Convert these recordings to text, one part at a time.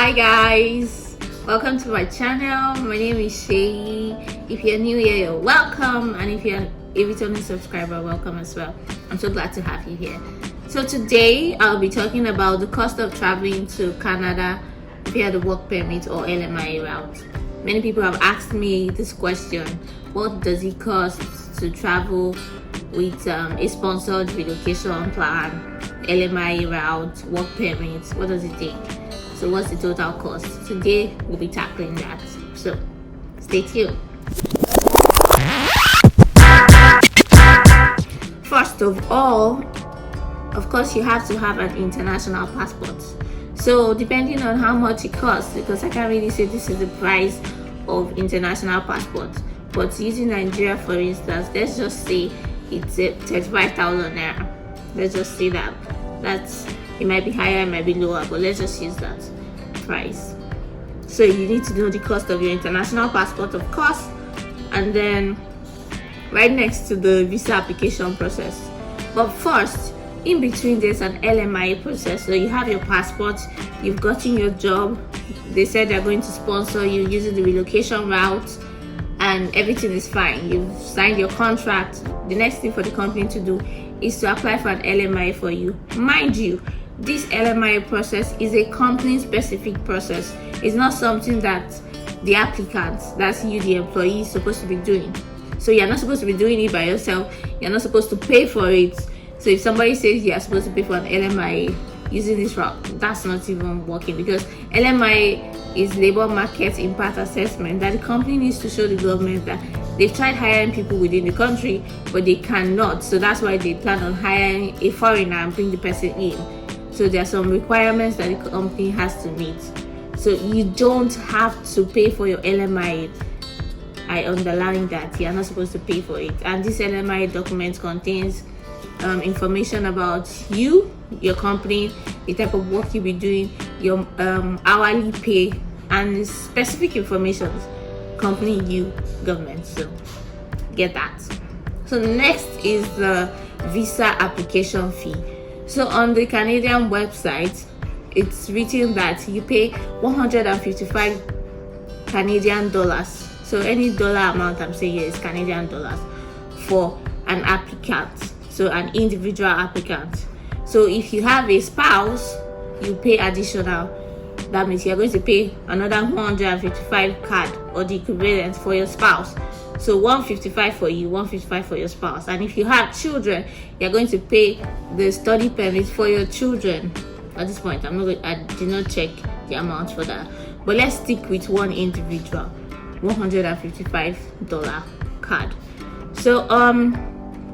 Hi guys, welcome to my channel. My name is Shay. If you're new here, you're welcome, and if you're a returning subscriber, welcome as well. I'm so glad to have you here. So today I'll be talking about the cost of traveling to Canada via the work permit or LMIA route. Many people have asked me this question: what does it cost to travel with a sponsored relocation plan, LMIA route, work permit? What does it take? So what's the total cost? Today we'll be tackling that. So stay tuned. First of all, of course, you have to have an international passport. So depending on how much it costs, because I can't really say this is the price of international passport, but using Nigeria for instance, let's just say it's 35,000 naira. Let's just say that's it might be higher, it might be lower, but let's just use that price. So you need to know the cost of your international passport, of course, and then right next to the visa application process. But first, in between, there's an LMIA process. So you have your passport, you've gotten your job, they said they're going to sponsor you using the relocation route, and everything is fine. You've signed your contract. The next thing for the company to do is to apply for an LMIA for you. Mind you, this LMIA process is a company specific process. It's not something that the applicant, that's you, the employee, is supposed to be doing. So you're not supposed to be doing it by yourself. You're not supposed to pay for it. So if somebody says you're supposed to pay for an LMIA using this route, that's not even working, because LMIA is labor market impact assessment that the company needs to show the government that they've tried hiring people within the country, but they cannot. So that's why they plan on hiring a foreigner and bring the person in. So there are some requirements that the company has to meet. So you don't have to pay for your LMIA. I underline that you're not supposed to pay for it. And this LMIA document contains information about you, your company, the type of work you'll be doing, your hourly pay, and specific information: company, you, government. So get that. So next is the visa application fee. So on the Canadian website, it's written that you pay 155 Canadian dollars. So any dollar amount I'm saying here is Canadian dollars for an applicant, so an individual applicant. So if you have a spouse, you pay additional. That means you're going to pay another 155 CAD or the equivalent for your spouse. So 155 for you, 155 for your spouse. And if you have children, you're going to pay the study permit for your children. At this point, I did not check the amount for that, but let's stick with one individual, $155 card. So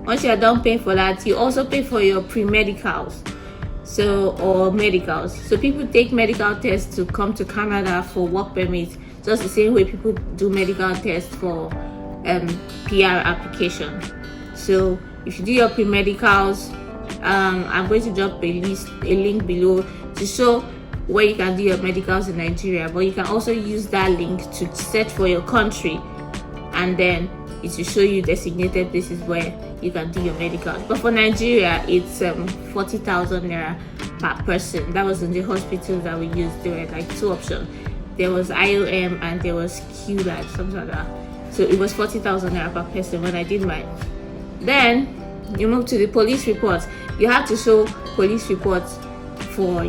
once you're done paying for that, you also pay for your pre-medicals, or medicals. So people take medical tests to come to Canada for work permits, just the same way people do medical tests for PR application. So if you do your pre-medicals, I'm going to drop a link below to show where you can do your medicals in Nigeria, but you can also use that link to search for your country, and then it will show you designated places where you can do your medicals. But for Nigeria, it's 40,000 naira per person. That was in the hospitals that we used. There were like two options. There was IOM and there was QLAD, something like that. So it was 40,000 naira per person when I did mine. Then you move to the police reports. You have to show police reports for,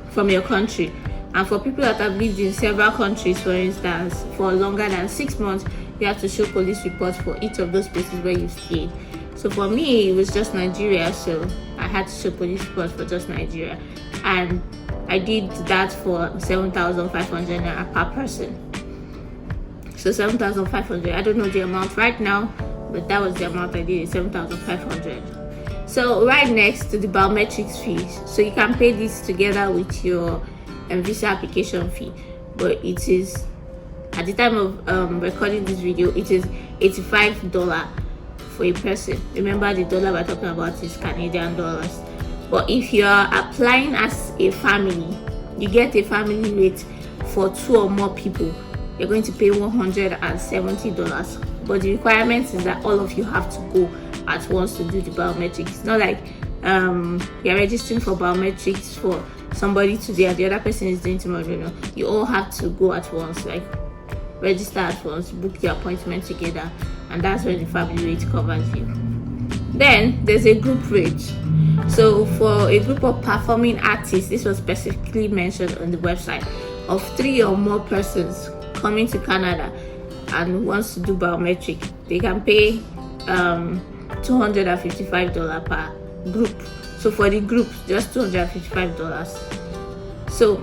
from your country. And for people that have lived in several countries, for instance, for longer than 6 months, you have to show police reports for each of those places where you stayed. So for me, it was just Nigeria, so I had to show police reports for just Nigeria. And I did that for 7,500 naira per person. So 7,500, I don't know the amount right now, but that was the amount I did, 7,500. So right next to the biometrics fees, so you can pay this together with your visa application fee, but it is, at the time of recording this video, it is $85 for a person. Remember, the dollar we're talking about is Canadian dollars. But if you are applying as a family, you get a family rate for 2 or more people, you're going to pay $170. But the requirement is that all of you have to go at once to do the biometrics. It's not like you're registering for biometrics for somebody today and the other person is doing tomorrow. You all have to go at once, like register at once, book your appointment together, and that's when the family rate covers you. Then there's a group rate. So for a group of performing artists, this was specifically mentioned on the website, of 3 or more persons coming to Canada and wants to do biometric, they can pay $255 per group. So for the group, just $255. So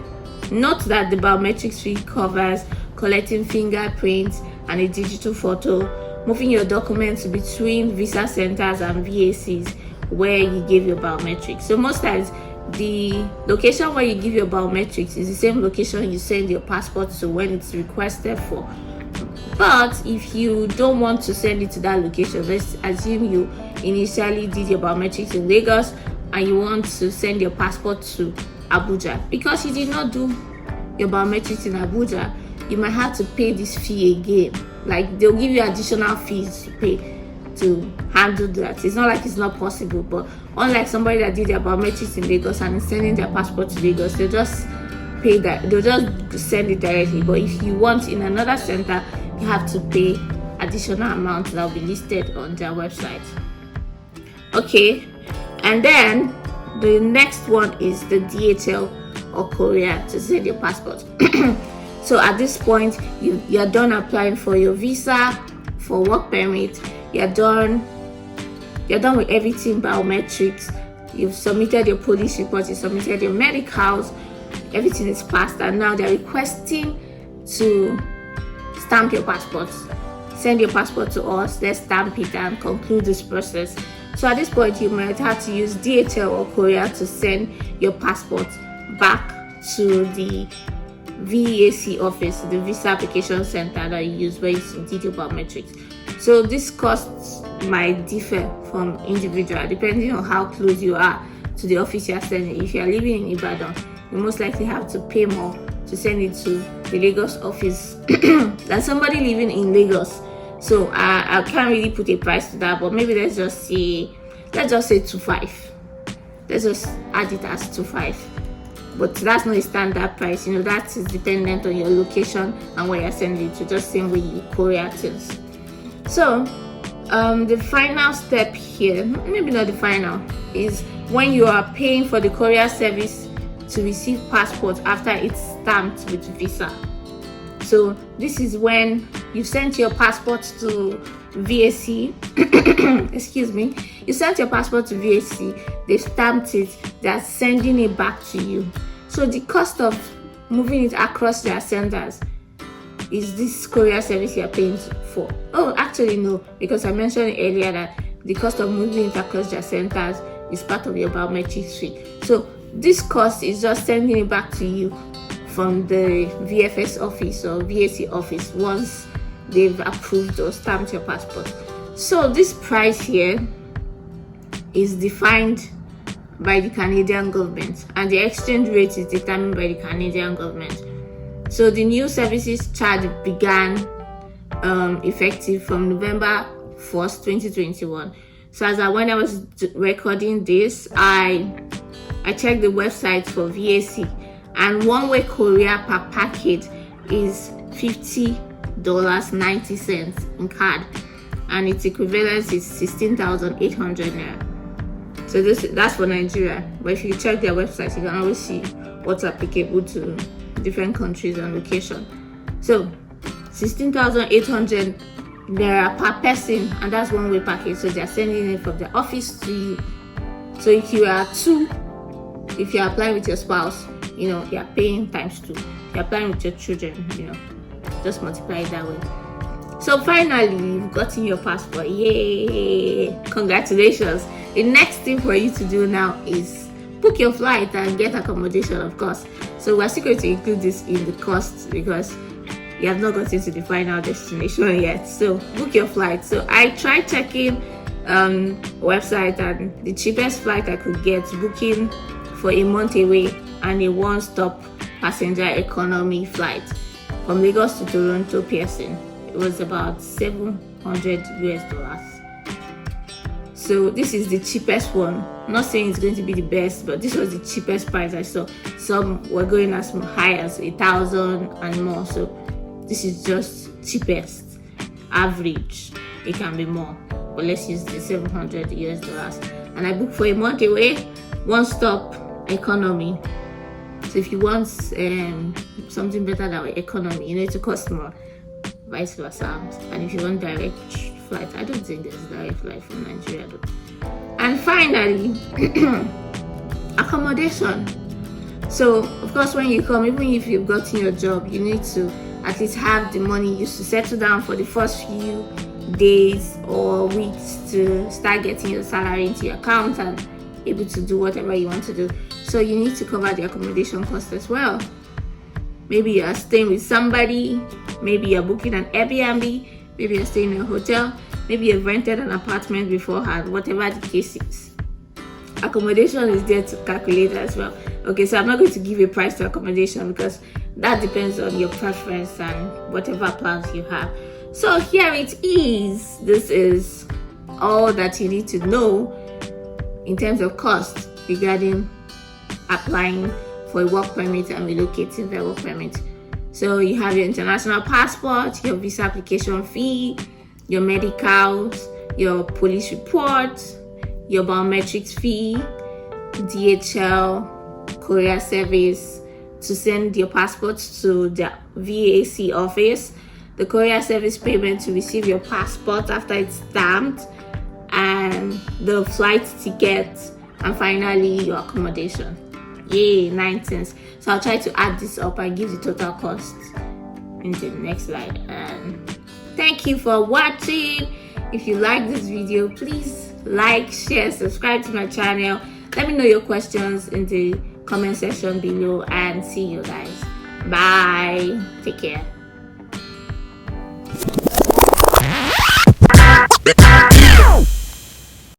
note that the biometrics fee covers collecting fingerprints and a digital photo, moving your documents between visa centers and VACs where you give your biometrics. So most times the location where you give your biometrics is the same location you send your passport to when it's requested for. But if you don't want to send it to that location, let's assume you initially did your biometrics in Lagos and you want to send your passport to Abuja, because you did not do your biometrics in Abuja, you might have to pay this fee again. Like they'll give you additional fees to pay to handle that. It's not like it's not possible, but unlike somebody that did their biometrics in Lagos and is sending their passport to Lagos, they'll just pay that, they'll just send it directly. But if you want in another center, you have to pay additional amounts that will be listed on their website. Okay, and then the next one is the DHL or courier to send your passport. So at this point, you're done applying for your visa, for work permit, you're done with everything biometrics, you've submitted your police report, you submitted your medicals, everything is passed, and now they're requesting to stamp your passport. Send your passport to us, let's stamp it and conclude this process. So at this point, you might have to use DHL or courier to send your passport back to the VAC office, the visa application center that you use where you did your biometrics. So this costs might differ from individual depending on how close you are to the office you are sending. If you are living in Ibadan, you most likely have to pay more to send it to the Lagos office than somebody living in Lagos. So I can't really put a price to that, but maybe let's just say 2.5. Let's just add it as 2.5. But that's not a standard price, that is dependent on your location and where you're sending it to, just same way you courier things. So the final step here, maybe not the final, is when you are paying for the courier service to receive passport after it's stamped with visa. So this is when you sent your passport to VAC. Excuse me. You sent your passport to VAC, they stamped it, they're sending it back to you. So the cost of moving it across their centers is this courier service you're paying for. Oh, actually no, because I mentioned earlier that the cost of moving it across their centers is part of your biometrics fee. So this cost is just sending it back to you from the VFS office or VAC office once they've approved or stamped your passport. So this price here is defined by the Canadian government, and the exchange rate is determined by the Canadian government. So the new services charge began effective from November 1st, 2021. So as when I was recording this, I checked the website for VAC, and one-way courier per package is $50.90 in card, and its equivalent is 16,800 naira. So that's for Nigeria, but if you check their website, you can always see what's applicable to different countries and location. So 16,800 naira per person, and that's one way package. So they're sending it from the office to you. So if you are two, if you're applying with your spouse, you're paying times 2. If you're applying with your children, just multiply it that way. So finally, you've gotten your passport. Yay! Congratulations. The next thing for you to do now is book your flight and get accommodation, of course. So we're still going to include this in the cost because you have not gotten to the final destination yet. So book your flight. So I tried checking website, and the cheapest flight I could get, booking for a month away and a one-stop passenger economy flight from Lagos to Toronto Pearson, it was about $700. So this is the cheapest one. I'm not saying it's going to be the best, but this was the cheapest price I saw. Some were going as high as 1,000 and more. So this is just cheapest. Average, it can be more, but let's use the $700. And I booked for a month away, one stop economy. So if you want something better than economy, you need to cost more, vice versa. And if you want direct flight, I don't think there's direct flight from Nigeria though. And finally, accommodation. So of course, when you come, even if you've gotten your job, you need to at least have the money used to settle down for the first few days or weeks to start getting your salary into your account and able to do whatever you want to do. So you need to cover the accommodation cost as well. Maybe you are staying with somebody, maybe you're booking an Airbnb, maybe you're staying in a hotel, maybe you've rented an apartment beforehand, whatever the case is. Accommodation is there to calculate as well. Okay, so I'm not going to give a price to accommodation because that depends on your preference and whatever plans you have. So here it is. This is all that you need to know in terms of cost regarding applying for a work permit and relocating the work permit. So you have your international passport, your visa application fee, your medicals, your police report, your biometrics fee, DHL, courier service to send your passport to the VAC office, the courier service payment to receive your passport after it's stamped, and the flight ticket, and finally your accommodation. Yay, 9 cents. So I'll try to add this up and give the total cost into the next slide. And thank you for watching. If you like this video, please like, share, subscribe to my channel. Let me know your questions in the comment section below, and see you guys. Bye. Take care.